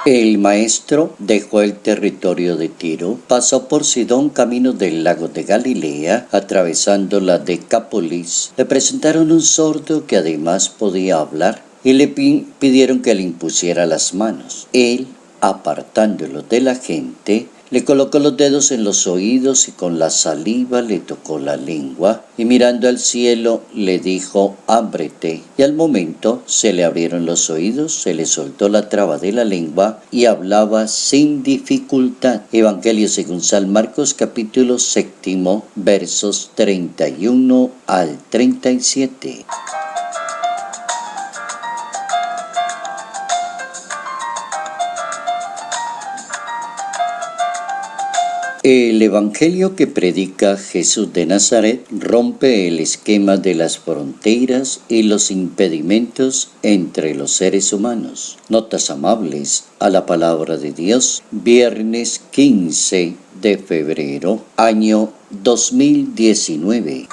El maestro dejó el territorio de Tiro, pasó por Sidón camino del lago de Galilea, atravesando la Decápolis. Le presentaron un sordo que además podía hablar y le pidieron que le impusiera las manos. Él, apartándolo de la gente, le colocó los dedos en los oídos y con la saliva le tocó la lengua y mirando al cielo le dijo: ábrete. Y al momento se le abrieron los oídos, se le soltó la traba de la lengua y hablaba sin dificultad. Evangelio según San Marcos, capítulo 7, versos 31 al 37. El evangelio que predica Jesús de Nazaret rompe el esquema de las fronteras y los impedimentos entre los seres humanos. Notas amables a la palabra de Dios, viernes 15 de febrero, año 2019.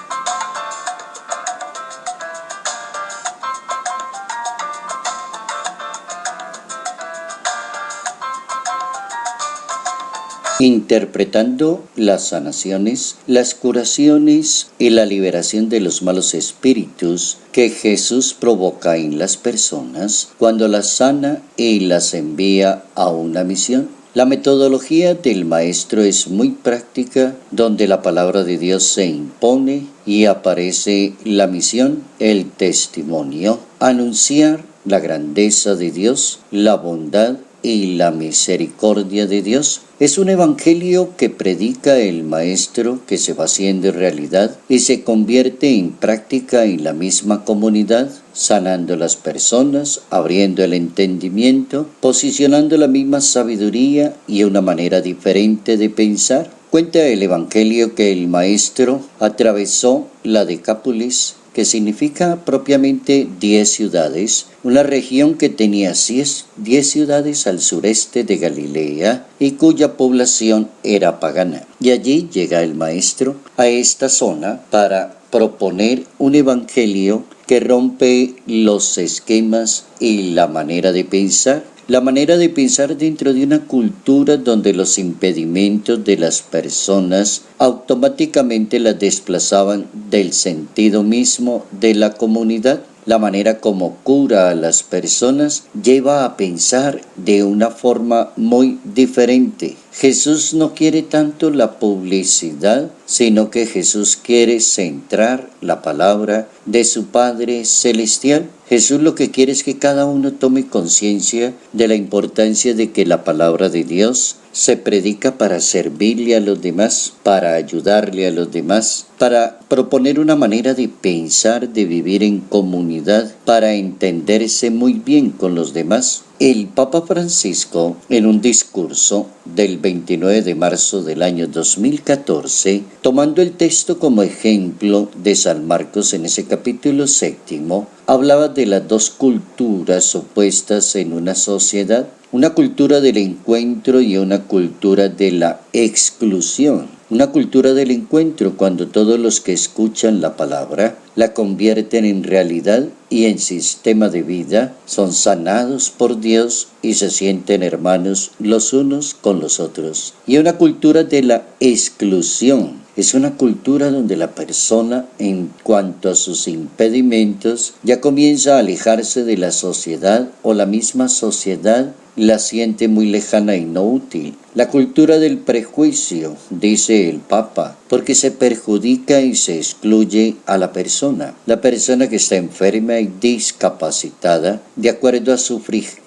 Interpretando las sanaciones, las curaciones y la liberación de los malos espíritus que Jesús provoca en las personas cuando las sana y las envía a una misión. La metodología del maestro es muy práctica, donde la palabra de Dios se impone y aparece la misión, el testimonio, anunciar la grandeza de Dios, la bondad y la misericordia de Dios. Es un evangelio que predica el maestro, que se va haciendo realidad y se convierte en práctica en la misma comunidad, sanando las personas, abriendo el entendimiento, posicionando la misma sabiduría y una manera diferente de pensar. Cuenta el evangelio que el maestro atravesó la Decápolis, que significa propiamente 10 ciudades, una región que tenía 10 ciudades al sureste de Galilea y cuya población era pagana. Y allí llega el maestro a esta zona para proponer un evangelio que rompe los esquemas y la manera de pensar. La manera de pensar dentro de una cultura donde los impedimentos de las personas automáticamente las desplazaban del sentido mismo de la comunidad. La manera como cura a las personas lleva a pensar de una forma muy diferente. Jesús no quiere tanto la publicidad, sino que Jesús quiere centrar la palabra de su Padre Celestial. Jesús lo que quiere es que cada uno tome conciencia de la importancia de que la palabra de Dios se predica para servirle a los demás, para ayudarle a los demás, para proponer una manera de pensar, de vivir en comunidad, para entenderse muy bien con los demás. El Papa Francisco, en un discurso del 29 de marzo del año 2014, tomando el texto como ejemplo de San Marcos en ese capítulo 7, hablaba de las dos culturas opuestas en una sociedad, una cultura del encuentro y una cultura de la exclusión. Una cultura del encuentro cuando todos los que escuchan la palabra la convierten en realidad y en sistema de vida, son sanados por Dios y se sienten hermanos los unos con los otros. Y una cultura de la exclusión. Es una cultura donde la persona, en cuanto a sus impedimentos, ya comienza a alejarse de la sociedad o la misma sociedad la siente muy lejana y no útil. La cultura del prejuicio, dice el Papa, porque se perjudica y se excluye a la persona. La persona que está enferma y discapacitada, de acuerdo a su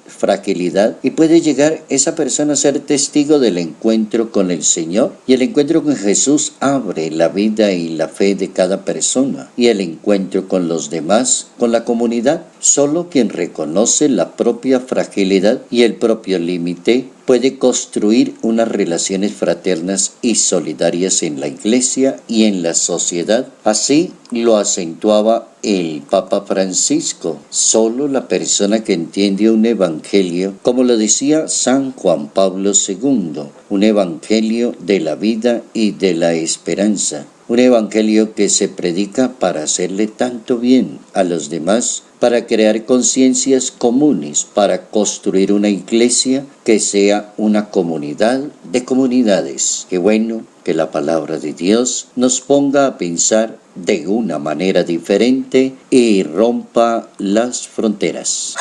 fragilidad, y puede llegar esa persona a ser testigo del encuentro con el Señor, y el encuentro con Jesús abre la vida y la fe de cada persona, y el encuentro con los demás, con la comunidad. Solo quien reconoce la propia fragilidad y el propio límite puede construir unas relaciones fraternas y solidarias en la Iglesia y en la sociedad. Así lo acentuaba el Papa Francisco. Solo la persona que entiende un evangelio, como lo decía San Juan Pablo II, un evangelio de la vida y de la esperanza. Un evangelio que se predica para hacerle tanto bien a los demás para crear conciencias comunes, para construir una iglesia que sea una comunidad de comunidades. Qué bueno que la palabra de Dios nos ponga a pensar de una manera diferente y rompa las fronteras.